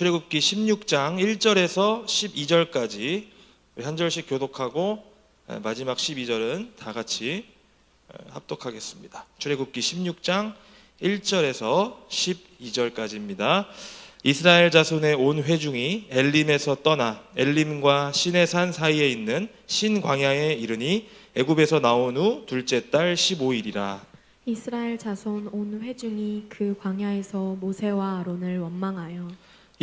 출애굽기 16장 1절에서 12절까지 한 절씩 교독하고 마지막 12절은 다 같이 합독하겠습니다. 출애굽기 16장 1절에서 12절까지입니다. 이스라엘 자손의 온 회중이 엘림에서 떠나 엘림과 시내산 사이에 있는 신광야에 이르니 애굽에서 나온 후 둘째 달 15일이라. 이스라엘 자손 온 회중이 그 광야에서 모세와 아론을 원망하여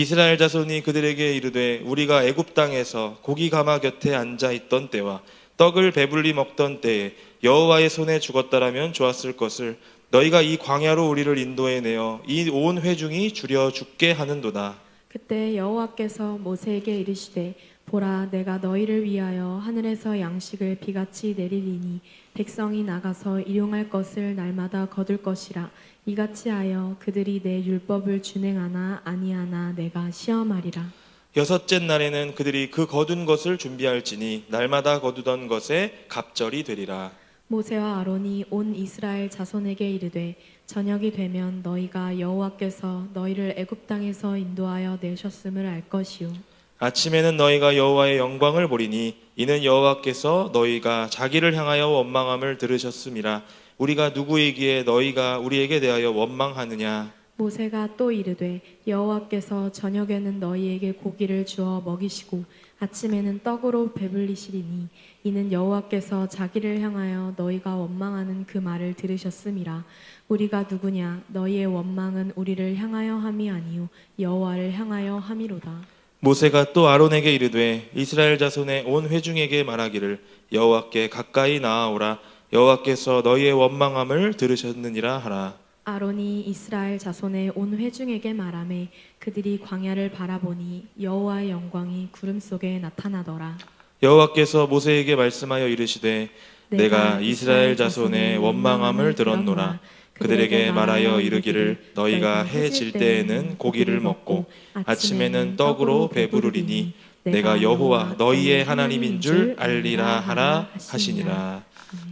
이스라엘 자손이 그들에게 이르되 우리가 애굽 땅에서 고기 가마 곁에 앉아 있던 때와 떡을 배불리 먹던 때에 여호와의 손에 죽었다라면 좋았을 것을 너희가 이 광야로 우리를 인도해 내어 이 온 회중이 줄여 죽게 하는도다. 그때 여호와께서 모세에게 이르시되 보라 내가 너희를 위하여 하늘에서 양식을 비같이 내리리니 백성이 나가서 일용할 것을 날마다 거둘 것이라. 이같이 하여 그들이 내 율법을 준행하나 아니하나 내가 시험하리라. 여섯째 날에는 그들이 그 거둔 것을 준비할지니 날마다 거두던 것에 갑절이 되리라. 모세와 아론이 온 이스라엘 자손에게 이르되 저녁이 되면 너희가 여호와께서 너희를 애굽 땅에서 인도하여 내셨음을 알 것이요 아침에는 너희가 여호와의 영광을 보리니 이는 여호와께서 너희가 자기를 향하여 원망함을 들으셨음이라. 우리가 누구이기에 너희가 우리에게 대하여 원망하느냐. 모세가 또 이르되 여호와께서 저녁에는 너희에게 고기를 주어 먹이시고 아침에는 떡으로 배불리시리니 이는 여호와께서 자기를 향하여 너희가 원망하는 그 말을 들으셨음이라. 우리가 누구냐. 너희의 원망은 우리를 향하여 함이 아니요 여호와를 향하여 함이로다. 모세가 또 아론에게 이르되 이스라엘 자손의 온 회중에게 말하기를 여호와께 가까이 나아오라. 여호와께서 너희의 원망함을 들으셨느니라 하라. 아론이 이스라엘 자손의 온 회중에게 말하매 그들이 광야를 바라보니 여호와의 영광이 구름 속에 나타나더라. 여호와께서 모세에게 말씀하여 이르시되 내가 이스라엘 자손의 원망함을 들었노라. 그들에게 말하여 이르기를 너희가 해 질 때에는 고기를 먹고 아침에는 떡으로 배부르리니 내가 여호와 너희의 하나님인 줄 알리라 하라 하시니라.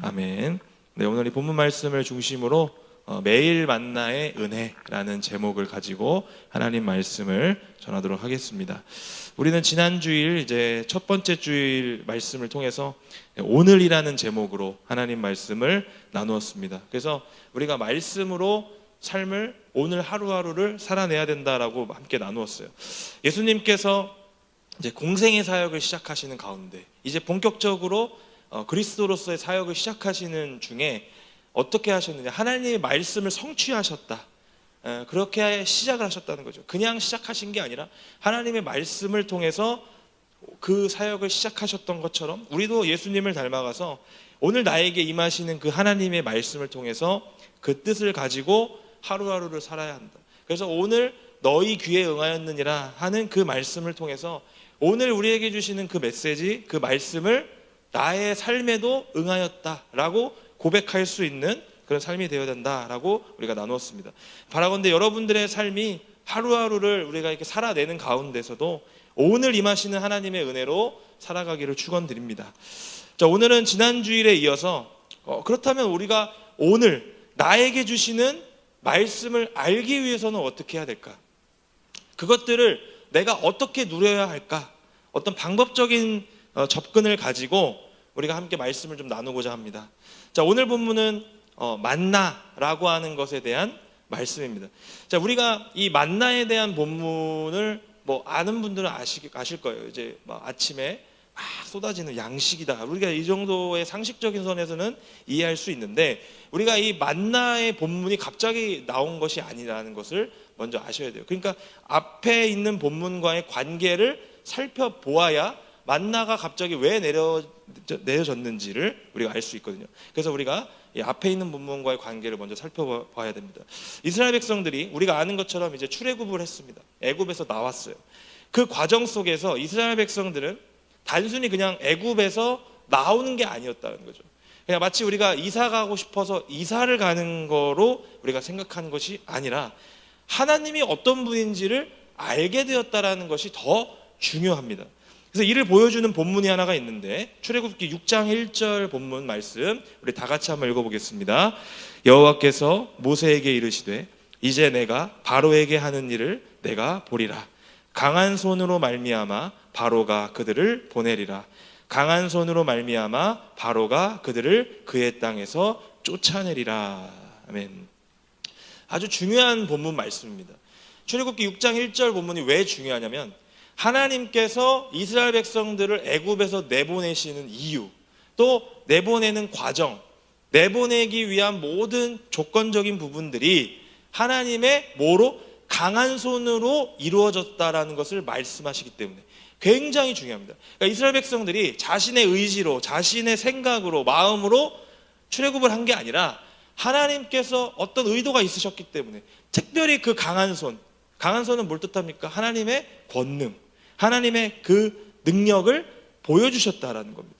아멘. 네, 오늘 이 본문 말씀을 중심으로 매일 만나의 은혜라는 제목을 가지고 하나님 말씀을 전하도록 하겠습니다. 우리는 지난 주일 이제 첫 번째 주일 말씀을 통해서 오늘이라는 제목으로 하나님 말씀을 나누었습니다. 그래서 우리가 말씀으로 삶을 오늘 하루하루를 살아내야 된다라고 함께 나누었어요. 예수님께서 이제 공생의 사역을 시작하시는 가운데 이제 본격적으로 그리스도로서의 사역을 시작하시는 중에 어떻게 하셨느냐. 하나님의 말씀을 성취하셨다. 그렇게 시작을 하셨다는 거죠. 그냥 시작하신 게 아니라 하나님의 말씀을 통해서 그 사역을 시작하셨던 것처럼 우리도 예수님을 닮아가서 오늘 나에게 임하시는 그 하나님의 말씀을 통해서 그 뜻을 가지고 하루하루를 살아야 한다. 그래서 오늘 너희 귀에 응하였느니라 하는 그 말씀을 통해서 오늘 우리에게 주시는 그 메시지, 그 말씀을 나의 삶에도 응하였다라고 고백할 수 있는 그런 삶이 되어야 된다라고 우리가 나누었습니다. 바라건대 여러분들의 삶이 하루하루를 우리가 이렇게 살아내는 가운데서도 오늘 임하시는 하나님의 은혜로 살아가기를 축원드립니다. 자, 오늘은 지난 주일에 이어서 그렇다면 우리가 오늘 나에게 주시는 말씀을 알기 위해서는 어떻게 해야 될까? 그것들을 내가 어떻게 누려야 할까? 어떤 방법적인 접근을 가지고 우리가 함께 말씀을 좀 나누고자 합니다. 자, 오늘 본문은 만나라고 하는 것에 대한 말씀입니다. 자, 우리가 이 만나에 대한 본문을 아는 분들은 아실 거예요. 이제 아침에 막 쏟아지는 양식이다. 우리가 이 정도의 상식적인 선에서는 이해할 수 있는데 우리가 이 만나의 본문이 갑자기 나온 것이 아니라는 것을 먼저 아셔야 돼요. 그러니까 앞에 있는 본문과의 관계를 살펴보아야 만나가 갑자기 왜 내려졌는지를 우리가 알 수 있거든요. 그래서 우리가 이 앞에 있는 본문과의 관계를 먼저 살펴봐야 됩니다. 이스라엘 백성들이 우리가 아는 것처럼 이제 출애굽을 했습니다. 애굽에서 나왔어요. 그 과정 속에서 이스라엘 백성들은 단순히 그냥 애굽에서 나오는 게 아니었다는 거죠. 그냥 마치 우리가 이사 가고 싶어서 이사를 가는 거로 우리가 생각하는 것이 아니라 하나님이 어떤 분인지를 알게 되었다라는 것이 더 중요합니다. 그래서 이를 보여주는 본문이 하나가 있는데 출애굽기 6장 1절 본문 말씀 우리 다 같이 한번 읽어보겠습니다. 여호와께서 모세에게 이르시되 이제 내가 바로에게 하는 일을 내가 보리라. 강한 손으로 말미암아 바로가 그들을 보내리라. 강한 손으로 말미암아 바로가 그들을 그의 땅에서 쫓아내리라. 아멘. 아주 중요한 본문 말씀입니다. 출애굽기 6장 1절 본문이 왜 중요하냐면 하나님께서 이스라엘 백성들을 애굽에서 내보내시는 이유, 또 내보내는 과정, 내보내기 위한 모든 조건적인 부분들이 하나님의 뭐로? 강한 손으로 이루어졌다라는 것을 말씀하시기 때문에 굉장히 중요합니다. 그러니까 이스라엘 백성들이 자신의 의지로, 자신의 생각으로, 마음으로 출애굽을 한 게 아니라 하나님께서 어떤 의도가 있으셨기 때문에 특별히 그 강한 손은 뭘 뜻합니까? 하나님의 권능, 하나님의 그 능력을 보여주셨다라는 겁니다.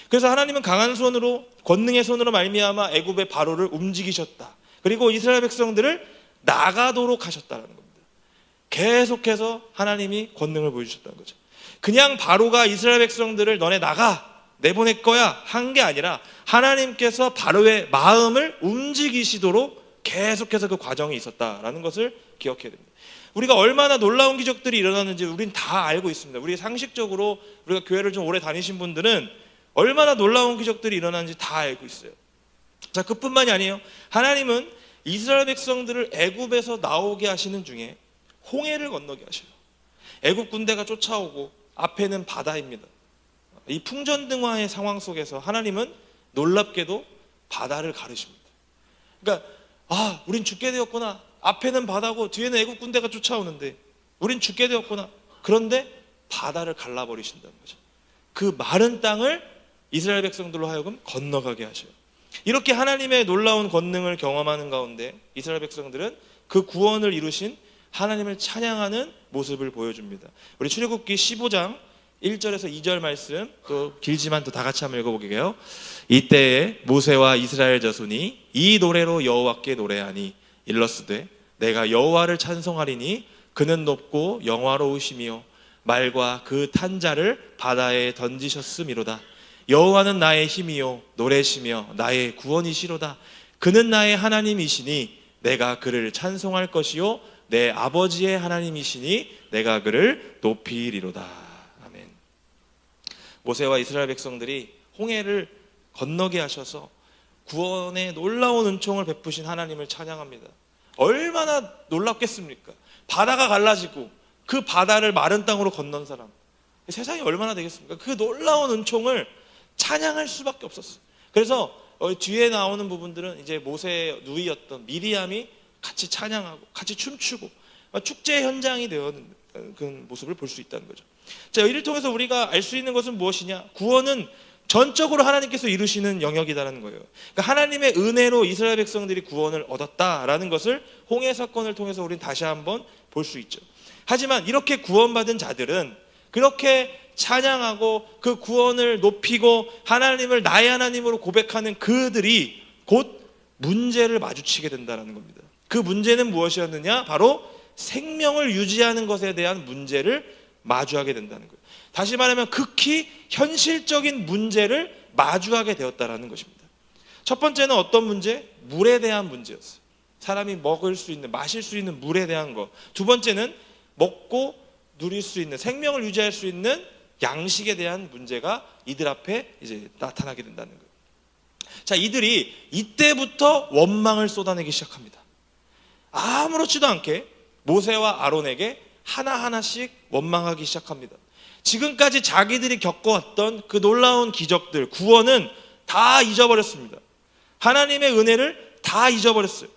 그래서 하나님은 강한 손으로, 권능의 손으로 말미암아 애굽의 바로를 움직이셨다. 그리고 이스라엘 백성들을 나가도록 하셨다는 겁니다. 계속해서 하나님이 권능을 보여주셨다는 거죠. 그냥 바로가 이스라엘 백성들을 너네 나가, 내보낼 거야 한 게 아니라 하나님께서 바로의 마음을 움직이시도록 계속해서 그 과정이 있었다라는 것을 기억해야 됩니다. 우리가 얼마나 놀라운 기적들이 일어났는지 우린 다 알고 있습니다. 우리 상식적으로 우리가 교회를 좀 오래 다니신 분들은 얼마나 놀라운 기적들이 일어났는지 다 알고 있어요. 자, 그뿐만이 아니에요. 하나님은 이스라엘 백성들을 애굽에서 나오게 하시는 중에 홍해를 건너게 하셔요. 애굽 군대가 쫓아오고 앞에는 바다입니다. 이 풍전등화의 상황 속에서 하나님은 놀랍게도 바다를 가르십니다. 그러니까 우린 죽게 되었구나. 앞에는 바다고 뒤에는 애굽 군대가 쫓아오는데 우린 죽게 되었구나. 그런데 바다를 갈라버리신다는 거죠. 그 마른 땅을 이스라엘 백성들로 하여금 건너가게 하셔요. 이렇게 하나님의 놀라운 권능을 경험하는 가운데 이스라엘 백성들은 그 구원을 이루신 하나님을 찬양하는 모습을 보여줍니다. 우리 출애굽기 15장 1절에서 2절 말씀, 또 길지만 또 다 같이 한번 읽어보게요. 이때에 모세와 이스라엘 자손이 이 노래로 여호와께 노래하니 일러스되 내가 여호와를 찬송하리니 그는 높고 영화로우시며 말과 그 탄 자를 바다에 던지셨음이로다. 여호와는 나의 힘이요 노래시며 나의 구원이시로다. 그는 나의 하나님이시니 내가 그를 찬송할 것이요 내 아버지의 하나님이시니 내가 그를 높이리로다. 아멘. 모세와 이스라엘 백성들이 홍해를 건너게 하셔서 구원의 놀라운 은총을 베푸신 하나님을 찬양합니다. 얼마나 놀랍겠습니까? 바다가 갈라지고 그 바다를 마른 땅으로 건넌 사람, 세상이 얼마나 되겠습니까? 그 놀라운 은총을 찬양할 수밖에 없었어요. 그래서 뒤에 나오는 부분들은 이제 모세의 누이였던 미리암이 같이 찬양하고 같이 춤추고 축제 현장이 되는 그 모습을 볼 수 있다는 거죠. 자, 이를 통해서 우리가 알 수 있는 것은 무엇이냐? 구원은 전적으로 하나님께서 이루시는 영역이라는 거예요. 그러니까 하나님의 은혜로 이스라엘 백성들이 구원을 얻었다라는 것을 홍해 사건을 통해서 우리는 다시 한번 볼 수 있죠. 하지만 이렇게 구원받은 자들은 그렇게 찬양하고 그 구원을 높이고 하나님을 나의 하나님으로 고백하는 그들이 곧 문제를 마주치게 된다는 겁니다. 그 문제는 무엇이었느냐? 바로 생명을 유지하는 것에 대한 문제를 마주하게 된다는 거예요. 다시 말하면 극히 현실적인 문제를 마주하게 되었다는 것입니다. 첫 번째는 어떤 문제? 물에 대한 문제였어요. 사람이 먹을 수 있는, 마실 수 있는 물에 대한 것. 두 번째는 먹고 누릴 수 있는, 생명을 유지할 수 있는 양식에 대한 문제가 이들 앞에 이제 나타나게 된다는 거예요. 자, 이들이 이때부터 원망을 쏟아내기 시작합니다. 아무렇지도 않게 모세와 아론에게 하나하나씩 원망하기 시작합니다. 지금까지 자기들이 겪어왔던 그 놀라운 기적들, 구원은 다 잊어버렸습니다. 하나님의 은혜를 다 잊어버렸어요.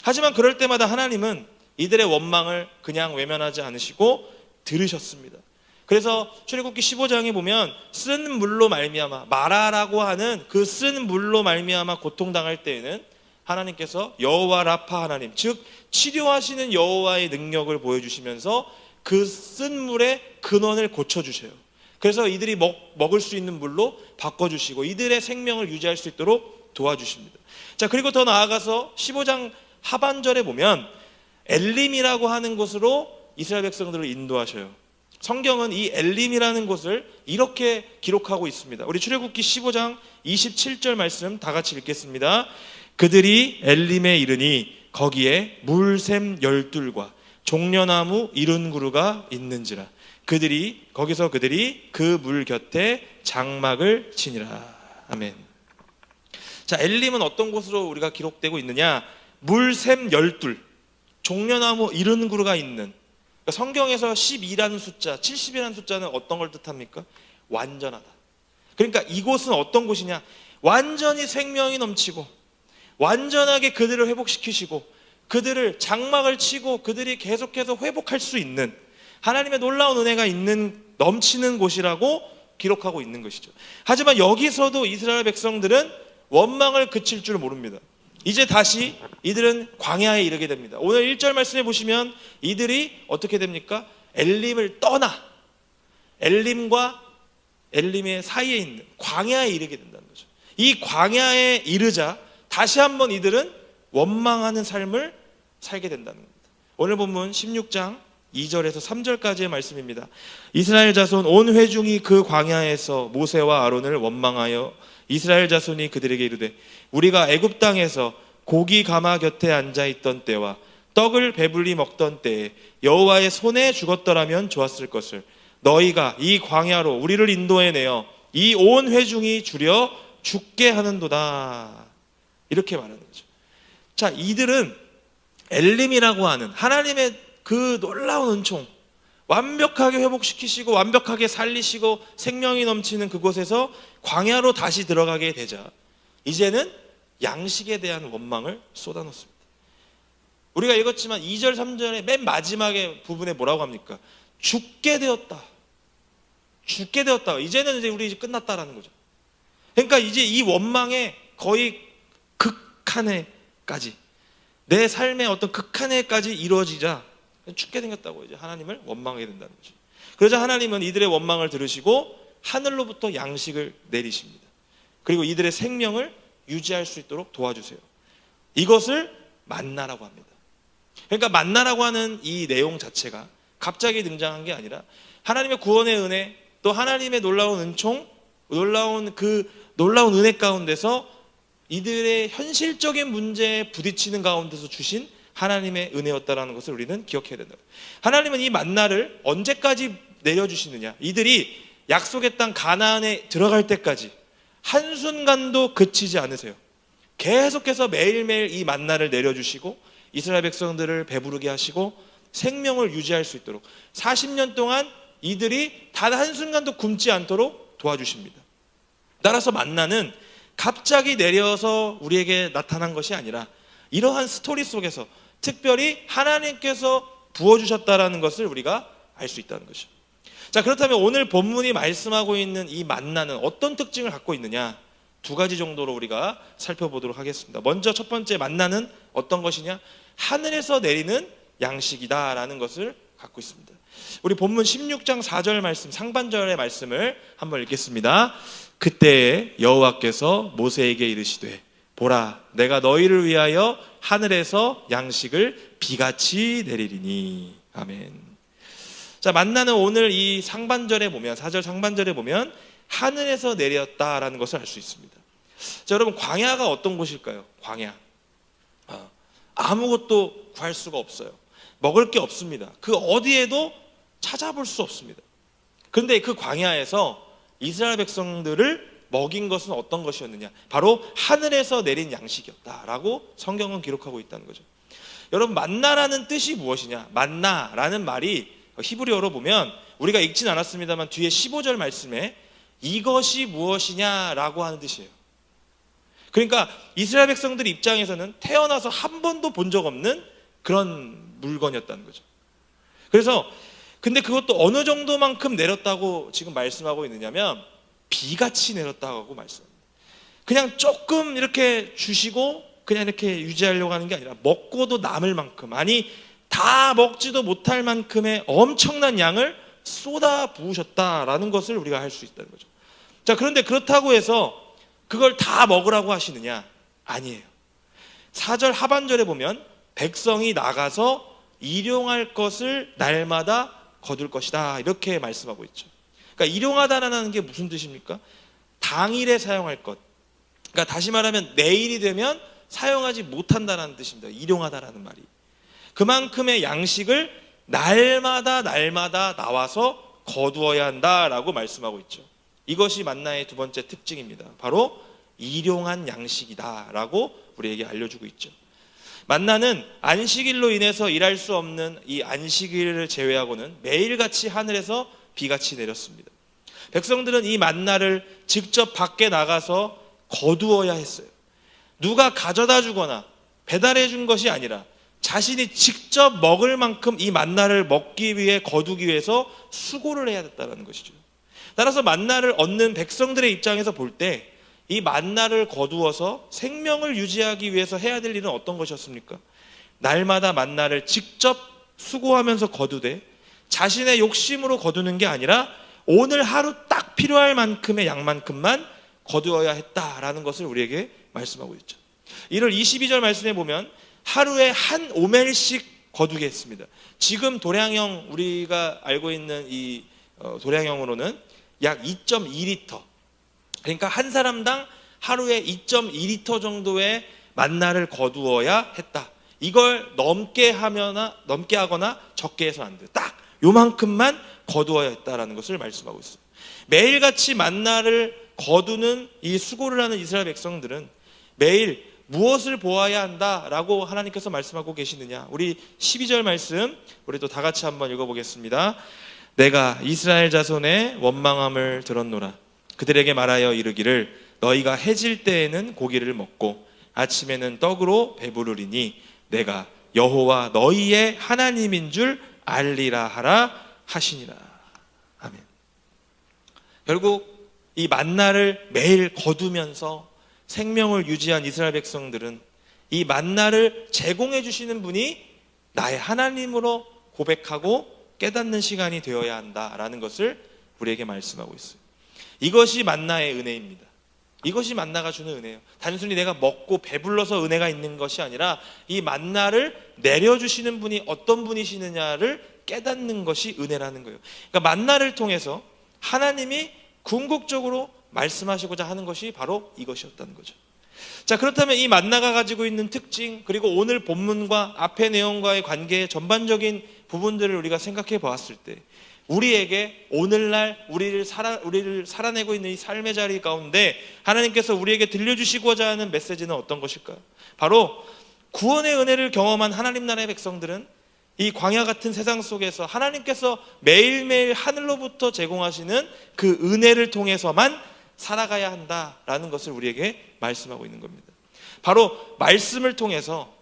하지만 그럴 때마다 하나님은 이들의 원망을 그냥 외면하지 않으시고 들으셨습니다. 그래서 출애굽기 15장에 보면 쓴 물로 말미암아, 마라라고 하는 그 쓴 물로 말미암아 고통당할 때에는 하나님께서 여호와 라파 하나님, 즉 치료하시는 여호와의 능력을 보여주시면서 그 쓴 물의 근원을 고쳐주셔요. 그래서 이들이 먹을 수 있는 물로 바꿔주시고 이들의 생명을 유지할 수 있도록 도와주십니다. 자, 그리고 더 나아가서 15장 하반절에 보면 엘림이라고 하는 곳으로 이스라엘 백성들을 인도하셔요. 성경은 이 엘림이라는 곳을 이렇게 기록하고 있습니다. 우리 출애굽기 15장 27절 말씀 다 같이 읽겠습니다. 그들이 엘림에 이르니 거기에 물샘 12과 종려나무 이른 그루가 있는지라 거기서 그들이 그 물 곁에 장막을 치니라. 아멘. 자, 엘림은 어떤 곳으로 우리가 기록되고 있느냐? 물샘 열둘, 종려나무 이른 그루가 있는. 그러니까 성경에서 12라는 숫자, 70이라는 숫자는 어떤 걸 뜻합니까? 완전하다. 그러니까 이곳은 어떤 곳이냐? 완전히 생명이 넘치고 완전하게 그들을 회복시키시고 그들을 장막을 치고 그들이 계속해서 회복할 수 있는 하나님의 놀라운 은혜가 있는 넘치는 곳이라고 기록하고 있는 것이죠. 하지만 여기서도 이스라엘 백성들은 원망을 그칠 줄 모릅니다. 이제 다시 이들은 광야에 이르게 됩니다. 오늘 1절 말씀해 보시면 이들이 어떻게 됩니까? 엘림을 떠나 엘림과 엘림의 사이에 있는 광야에 이르게 된다는 거죠. 이 광야에 이르자 다시 한번 이들은 원망하는 삶을 살게 된다는 겁니다. 오늘 본문 16장 2절에서 3절까지의 말씀입니다. 이스라엘 자손 온 회중이 그 광야에서 모세와 아론을 원망하여 이스라엘 자손이 그들에게 이르되 우리가 애굽 땅에서 고기 가마 곁에 앉아 있던 때와 떡을 배불리 먹던 때에 여호와의 손에 죽었더라면 좋았을 것을 너희가 이 광야로 우리를 인도해 내어 이 온 회중이 주려 죽게 하는도다. 이렇게 말하는 거죠. 자, 이들은 엘림이라고 하는 하나님의 그 놀라운 은총, 완벽하게 회복시키시고 완벽하게 살리시고 생명이 넘치는 그곳에서 광야로 다시 들어가게 되자 이제는 양식에 대한 원망을 쏟아놓습니다. 우리가 읽었지만 2절 3절의 맨 마지막에 부분에 뭐라고 합니까? 죽게 되었다. 죽게 되었다. 이제는 이제 우리 이제 끝났다라는 거죠. 그러니까 이제 이 원망의 거의 극한에까지 내 삶의 어떤 극한에까지 이루어지자 죽게 생겼다고 이제 하나님을 원망하게 된다는 거죠. 그러자 하나님은 이들의 원망을 들으시고 하늘로부터 양식을 내리십니다. 그리고 이들의 생명을 유지할 수 있도록 도와주세요. 이것을 만나라고 합니다. 그러니까 만나라고 하는 이 내용 자체가 갑자기 등장한 게 아니라 하나님의 구원의 은혜 또 하나님의 놀라운 은총 놀라운 은혜 가운데서 이들의 현실적인 문제에 부딪히는 가운데서 주신 하나님의 은혜였다라는 것을 우리는 기억해야 된다. 하나님은 이 만나를 언제까지 내려주시느냐? 이들이 약속의 땅 가나안에 들어갈 때까지 한순간도 그치지 않으세요. 계속해서 매일매일 이 만나를 내려주시고 이스라엘 백성들을 배부르게 하시고 생명을 유지할 수 있도록 40년 동안 이들이 단 한순간도 굶지 않도록 도와주십니다. 따라서 만나는 갑자기 내려서 우리에게 나타난 것이 아니라 이러한 스토리 속에서 특별히 하나님께서 부어주셨다라는 것을 우리가 알 수 있다는 것이죠. 자, 그렇다면 오늘 본문이 말씀하고 있는 이 만나는 어떤 특징을 갖고 있느냐? 두 가지 정도로 우리가 살펴보도록 하겠습니다. 먼저 첫 번째 만나는 어떤 것이냐? 하늘에서 내리는 양식이다라는 것을 갖고 있습니다. 우리 본문 16장 4절 말씀 상반절의 말씀을 한번 읽겠습니다. 그때 여호와께서 모세에게 이르시되 보라 내가 너희를 위하여 하늘에서 양식을 비같이 내리리니. 아멘. 자, 만나는 오늘 이 상반절에 보면 4절 상반절에 보면 하늘에서 내렸다라는 것을 알 수 있습니다. 자, 여러분 광야가 어떤 곳일까요? 광야. 아무것도 구할 수가 없어요. 먹을 게 없습니다. 그 어디에도 찾아볼 수 없습니다. 그런데 그 광야에서 이스라엘 백성들을 먹인 것은 어떤 것이었느냐? 바로 하늘에서 내린 양식이었다라고 성경은 기록하고 있다는 거죠. 여러분 만나라는 뜻이 무엇이냐? 만나라는 말이 히브리어로 보면 우리가 읽진 않았습니다만 뒤에 15절 말씀에 이것이 무엇이냐라고 하는 뜻이에요. 그러니까 이스라엘 백성들 입장에서는 태어나서 한 번도 본 적 없는 그런 물건이었다는 거죠. 그래서 근데 그것도 어느 정도만큼 내렸다고 지금 말씀하고 있느냐면 비같이 내렸다고 말씀합니다. 그냥 조금 이렇게 주시고 그냥 이렇게 유지하려고 하는 게 아니라 먹고도 남을 만큼, 아니 다 먹지도 못할 만큼의 엄청난 양을 쏟아 부으셨다라는 것을 우리가 할 수 있다는 거죠. 자, 그런데 그렇다고 해서 그걸 다 먹으라고 하시느냐? 아니에요. 4절 하반절에 보면 백성이 나가서 일용할 것을 날마다 거둘 것이다 이렇게 말씀하고 있죠. 그러니까 일용하다라는 게 무슨 뜻입니까? 당일에 사용할 것. 그러니까 다시 말하면 내일이 되면 사용하지 못한다라는 뜻입니다. 일용하다라는 말이. 그만큼의 양식을 날마다 나와서 거두어야 한다라고 말씀하고 있죠. 이것이 만나의 두 번째 특징입니다. 바로 일용한 양식이다라고 우리에게 알려주고 있죠. 만나는 안식일로 인해서 일할 수 없는 이 안식일을 제외하고는 매일같이 하늘에서 비같이 내렸습니다. 백성들은 이 만나를 직접 밖에 나가서 거두어야 했어요. 누가 가져다 주거나 배달해 준 것이 아니라 자신이 직접 먹을 만큼 이 만나를 먹기 위해 거두기 위해서 수고를 해야 됐다는 것이죠. 따라서 만나를 얻는 백성들의 입장에서 볼 때 이 만나를 거두어서 생명을 유지하기 위해서 해야 될 일은 어떤 것이었습니까? 날마다 만나를 직접 수고하면서 거두되 자신의 욕심으로 거두는 게 아니라 오늘 하루 딱 필요할 만큼의 양만큼만 거두어야 했다라는 것을 우리에게 말씀하고 있죠. 이를 22절 말씀에 보면 하루에 한 오멜씩 거두게 했습니다. 지금 도량형, 우리가 알고 있는 이 도량형으로는 약 2.2리터, 그러니까 한 사람당 하루에 2.2리터 정도의 만나를 거두어야 했다. 이걸 넘게 하거나 적게 해서 안 돼요. 딱 요만큼만 거두어야 했다라는 것을 말씀하고 있어요. 매일같이 만나를 거두는 이 수고를 하는 이스라엘 백성들은 매일 무엇을 보아야 한다라고 하나님께서 말씀하고 계시느냐. 우리 12절 말씀 우리 또 다 같이 한번 읽어보겠습니다. 내가 이스라엘 자손의 원망함을 들었노라. 그들에게 말하여 이르기를 너희가 해질 때에는 고기를 먹고 아침에는 떡으로 배부르리니 내가 여호와 너희의 하나님인 줄 알리라 하라 하시니라. 아멘. 결국 이 만나를 매일 거두면서 생명을 유지한 이스라엘 백성들은 이 만나를 제공해 주시는 분이 나의 하나님으로 고백하고 깨닫는 시간이 되어야 한다라는 것을 우리에게 말씀하고 있어요. 이것이 만나의 은혜입니다. 이것이 만나가 주는 은혜예요. 단순히 내가 먹고 배불러서 은혜가 있는 것이 아니라 이 만나를 내려주시는 분이 어떤 분이시느냐를 깨닫는 것이 은혜라는 거예요. 그러니까 만나를 통해서 하나님이 궁극적으로 말씀하시고자 하는 것이 바로 이것이었다는 거죠. 자, 그렇다면 이 만나가 가지고 있는 특징, 그리고 오늘 본문과 앞의 내용과의 관계의 전반적인 부분들을 우리가 생각해 보았을 때 우리에게 오늘날 우리를 살아내고 있는 이 삶의 자리 가운데 하나님께서 우리에게 들려주시고자 하는 메시지는 어떤 것일까요? 바로 구원의 은혜를 경험한 하나님 나라의 백성들은 이 광야 같은 세상 속에서 하나님께서 매일매일 하늘로부터 제공하시는 그 은혜를 통해서만 살아가야 한다라는 것을 우리에게 말씀하고 있는 겁니다. 바로 말씀을 통해서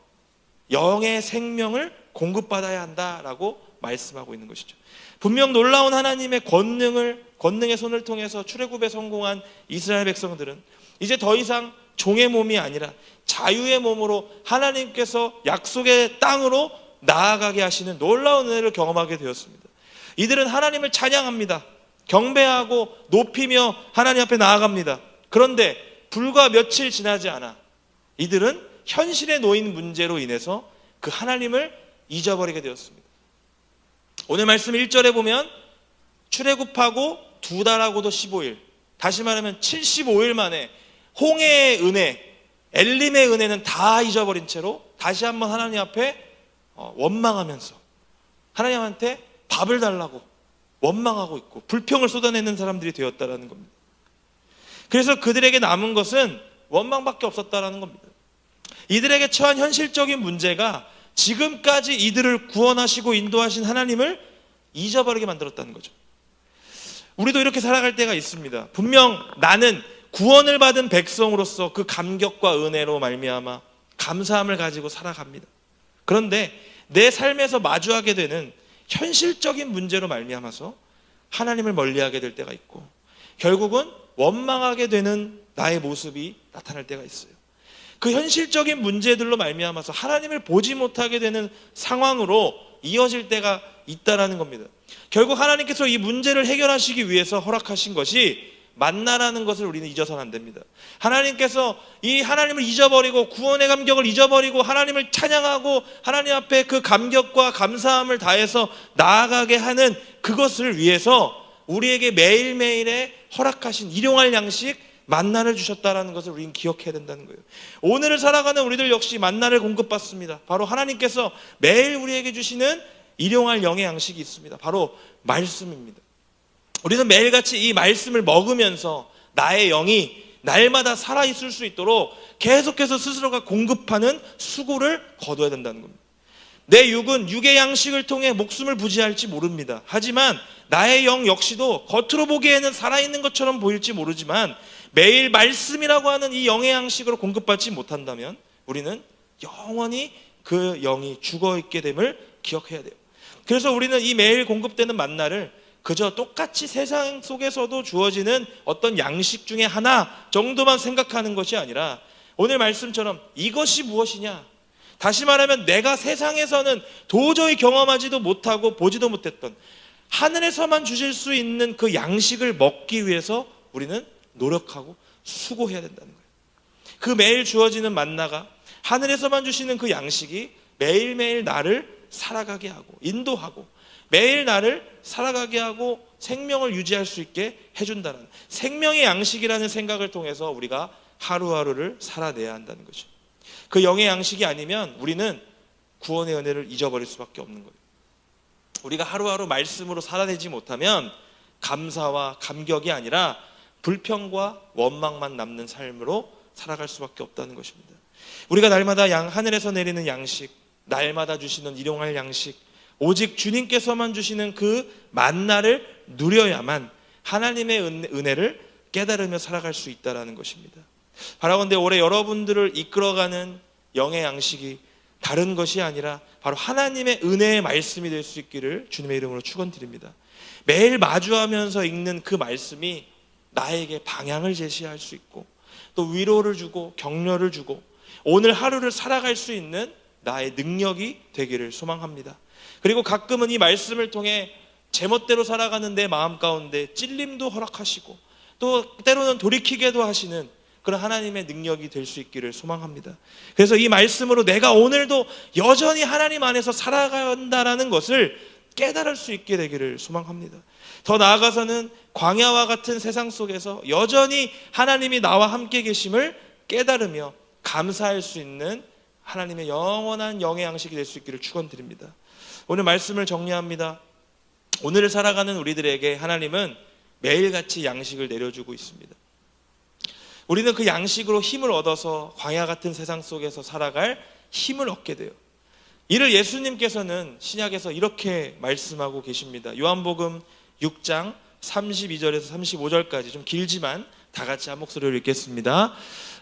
영의 생명을 공급받아야 한다라고 말씀하고 있는 것이죠. 분명 놀라운 하나님의 권능의 손을 통해서 출애굽에 성공한 이스라엘 백성들은 이제 더 이상 종의 몸이 아니라 자유의 몸으로 하나님께서 약속의 땅으로 나아가게 하시는 놀라운 은혜를 경험하게 되었습니다. 이들은 하나님을 찬양합니다. 경배하고 높이며 하나님 앞에 나아갑니다. 그런데 불과 며칠 지나지 않아 이들은 현실에 놓인 문제로 인해서 그 하나님을 잊어버리게 되었습니다. 오늘 말씀 1절에 보면 출애굽하고 2달하고도 15일, 다시 말하면 75일 만에 홍해의 은혜, 엘림의 은혜는 다 잊어버린 채로 다시 한번 하나님 앞에 원망하면서 하나님한테 밥을 달라고 원망하고 있고 불평을 쏟아내는 사람들이 되었다라는 겁니다. 그래서 그들에게 남은 것은 원망밖에 없었다라는 겁니다. 이들에게 처한 현실적인 문제가 지금까지 이들을 구원하시고 인도하신 하나님을 잊어버리게 만들었다는 거죠. 우리도 이렇게 살아갈 때가 있습니다. 분명 나는 구원을 받은 백성으로서 그 감격과 은혜로 말미암아 감사함을 가지고 살아갑니다. 그런데 내 삶에서 마주하게 되는 현실적인 문제로 말미암아서 하나님을 멀리하게 될 때가 있고 결국은 원망하게 되는 나의 모습이 나타날 때가 있어요. 그 현실적인 문제들로 말미암아서 하나님을 보지 못하게 되는 상황으로 이어질 때가 있다라는 겁니다. 결국 하나님께서 이 문제를 해결하시기 위해서 허락하신 것이 만나라는 것을 우리는 잊어서는 안 됩니다. 하나님께서 이 하나님을 잊어버리고 구원의 감격을 잊어버리고 하나님을 찬양하고 하나님 앞에 그 감격과 감사함을 다해서 나아가게 하는 그것을 위해서 우리에게 매일매일에 허락하신 일용할 양식 만나를 주셨다라는 것을 우리는 기억해야 된다는 거예요. 오늘을 살아가는 우리들 역시 만나를 공급받습니다. 바로 하나님께서 매일 우리에게 주시는 일용할 영의 양식이 있습니다. 바로 말씀입니다. 우리는 매일같이 이 말씀을 먹으면서 나의 영이 날마다 살아있을 수 있도록 계속해서 스스로가 공급하는 수고를 거둬야 된다는 겁니다. 내 육은 육의 양식을 통해 목숨을 부지할지 모릅니다. 하지만 나의 영 역시도 겉으로 보기에는 살아있는 것처럼 보일지 모르지만 매일 말씀이라고 하는 이 영의 양식으로 공급받지 못한다면 우리는 영원히 그 영이 죽어있게 됨을 기억해야 돼요. 그래서 우리는 이 매일 공급되는 만나를 그저 똑같이 세상 속에서도 주어지는 어떤 양식 중에 하나 정도만 생각하는 것이 아니라 오늘 말씀처럼 이것이 무엇이냐? 다시 말하면 내가 세상에서는 도저히 경험하지도 못하고 보지도 못했던 하늘에서만 주실 수 있는 그 양식을 먹기 위해서 우리는 노력하고 수고해야 된다는 거예요. 그 매일 주어지는 만나가 하늘에서만 주시는 그 양식이 매일매일 나를 살아가게 하고 인도하고 매일 나를 살아가게 하고 생명을 유지할 수 있게 해준다는 생명의 양식이라는 생각을 통해서 우리가 하루하루를 살아내야 한다는 거죠. 그 영의 양식이 아니면 우리는 구원의 은혜를 잊어버릴 수밖에 없는 거예요. 우리가 하루하루 말씀으로 살아내지 못하면 감사와 감격이 아니라 불평과 원망만 남는 삶으로 살아갈 수밖에 없다는 것입니다. 우리가 날마다 하늘에서 내리는 양식, 날마다 주시는 일용할 양식, 오직 주님께서만 주시는 그 만나를 누려야만 하나님의 은혜를 깨달으며 살아갈 수 있다는 것입니다. 바라건대 올해 여러분들을 이끌어가는 영의 양식이 다른 것이 아니라 바로 하나님의 은혜의 말씀이 될 수 있기를 주님의 이름으로 축원드립니다. 매일 마주하면서 읽는 그 말씀이 나에게 방향을 제시할 수 있고 또 위로를 주고 격려를 주고 오늘 하루를 살아갈 수 있는 나의 능력이 되기를 소망합니다. 그리고 가끔은 이 말씀을 통해 제멋대로 살아가는 내 마음 가운데 찔림도 허락하시고 또 때로는 돌이키게도 하시는 그런 하나님의 능력이 될 수 있기를 소망합니다. 그래서 이 말씀으로 내가 오늘도 여전히 하나님 안에서 살아간다라는 것을 깨달을 수 있게 되기를 소망합니다. 더 나아가서는 광야와 같은 세상 속에서 여전히 하나님이 나와 함께 계심을 깨달으며 감사할 수 있는 하나님의 영원한 영의 양식이 될 수 있기를 축원드립니다. 오늘 말씀을 정리합니다. 오늘을 살아가는 우리들에게 하나님은 매일같이 양식을 내려주고 있습니다. 우리는 그 양식으로 힘을 얻어서 광야 같은 세상 속에서 살아갈 힘을 얻게 돼요. 이를 예수님께서는 신약에서 이렇게 말씀하고 계십니다. 요한복음 6장 32절에서 35절까지 좀 길지만 다 같이 한 목소리로 읽겠습니다.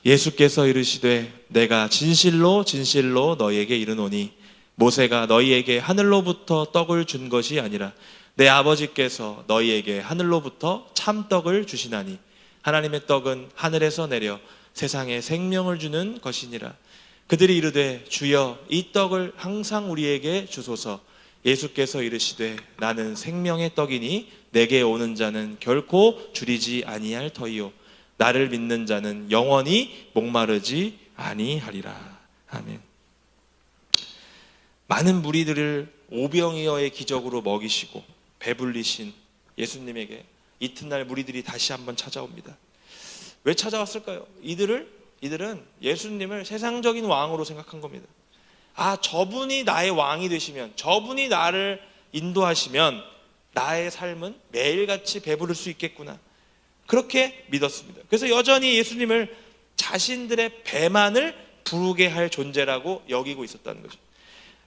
예수께서 이르시되 내가 진실로 진실로 너희에게 이르노니 모세가 너희에게 하늘로부터 떡을 준 것이 아니라 내 아버지께서 너희에게 하늘로부터 참떡을 주시나니 하나님의 떡은 하늘에서 내려 세상에 생명을 주는 것이니라. 그들이 이르되 주여 이 떡을 항상 우리에게 주소서. 예수께서 이르시되 나는 생명의 떡이니 내게 오는 자는 결코 줄이지 아니할 터이요 나를 믿는 자는 영원히 목마르지 아니하리라. 아멘. 많은 무리들을 오병이어의 기적으로 먹이시고 배불리신 예수님에게 이튿날 무리들이 다시 한번 찾아옵니다. 왜 찾아왔을까요? 이들은 예수님을 세상적인 왕으로 생각한 겁니다. 아, 저분이 나의 왕이 되시면, 저분이 나를 인도하시면 나의 삶은 매일같이 배부를 수 있겠구나. 그렇게 믿었습니다. 그래서 여전히 예수님을 자신들의 배만을 부르게 할 존재라고 여기고 있었다는 거죠.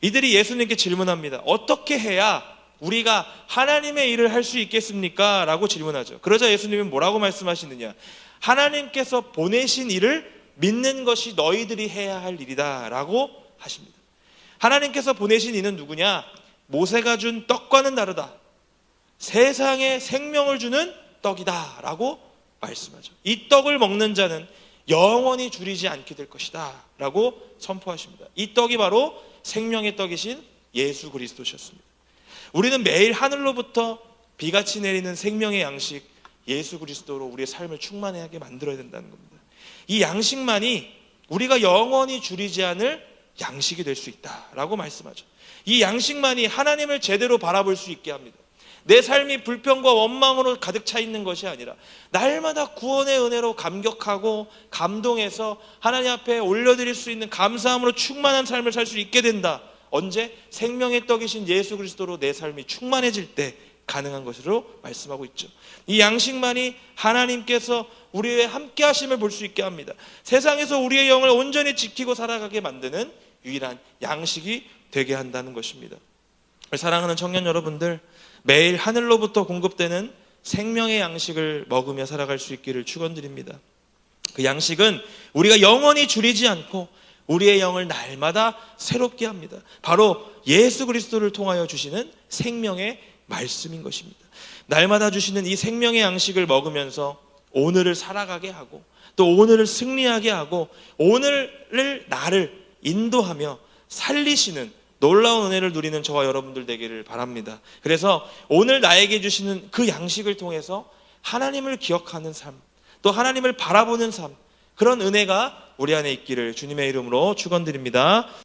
이들이 예수님께 질문합니다. 어떻게 해야 우리가 하나님의 일을 할 수 있겠습니까? 라고 질문하죠. 그러자 예수님은 뭐라고 말씀하시느냐? 하나님께서 보내신 일을 믿는 것이 너희들이 해야 할 일이다 라고 하십니다. 하나님께서 보내신 이는 누구냐? 모세가 준 떡과는 다르다. 세상에 생명을 주는 떡이다 라고 말씀하죠. 이 떡을 먹는 자는 영원히 줄이지 않게 될 것이다 라고 선포하십니다. 이 떡이 바로 생명의 떡이신 예수 그리스도셨습니다. 우리는 매일 하늘로부터 비같이 내리는 생명의 양식 예수 그리스도로 우리의 삶을 충만하게 만들어야 된다는 겁니다. 이 양식만이 우리가 영원히 줄이지 않을 양식이 될 수 있다라고 말씀하죠. 이 양식만이 하나님을 제대로 바라볼 수 있게 합니다. 내 삶이 불평과 원망으로 가득 차 있는 것이 아니라 날마다 구원의 은혜로 감격하고 감동해서 하나님 앞에 올려드릴 수 있는 감사함으로 충만한 삶을 살 수 있게 된다. 언제? 생명의 떡이신 예수 그리스도로 내 삶이 충만해질 때 가능한 것으로 말씀하고 있죠. 이 양식만이 하나님께서 우리의 함께 하심을 볼 수 있게 합니다. 세상에서 우리의 영을 온전히 지키고 살아가게 만드는 유일한 양식이 되게 한다는 것입니다. 사랑하는 청년 여러분들, 매일 하늘로부터 공급되는 생명의 양식을 먹으며 살아갈 수 있기를 축원드립니다. 그 양식은 우리가 영원히 줄이지 않고 우리의 영을 날마다 새롭게 합니다. 바로 예수 그리스도를 통하여 주시는 생명의 말씀인 것입니다. 날마다 주시는 이 생명의 양식을 먹으면서 오늘을 살아가게 하고 또 오늘을 승리하게 하고 오늘을 나를 인도하며 살리시는 놀라운 은혜를 누리는 저와 여러분들 되기를 바랍니다. 그래서 오늘 나에게 주시는 그 양식을 통해서 하나님을 기억하는 삶, 또 하나님을 바라보는 삶, 그런 은혜가 우리 안에 있기를 주님의 이름으로 축원드립니다.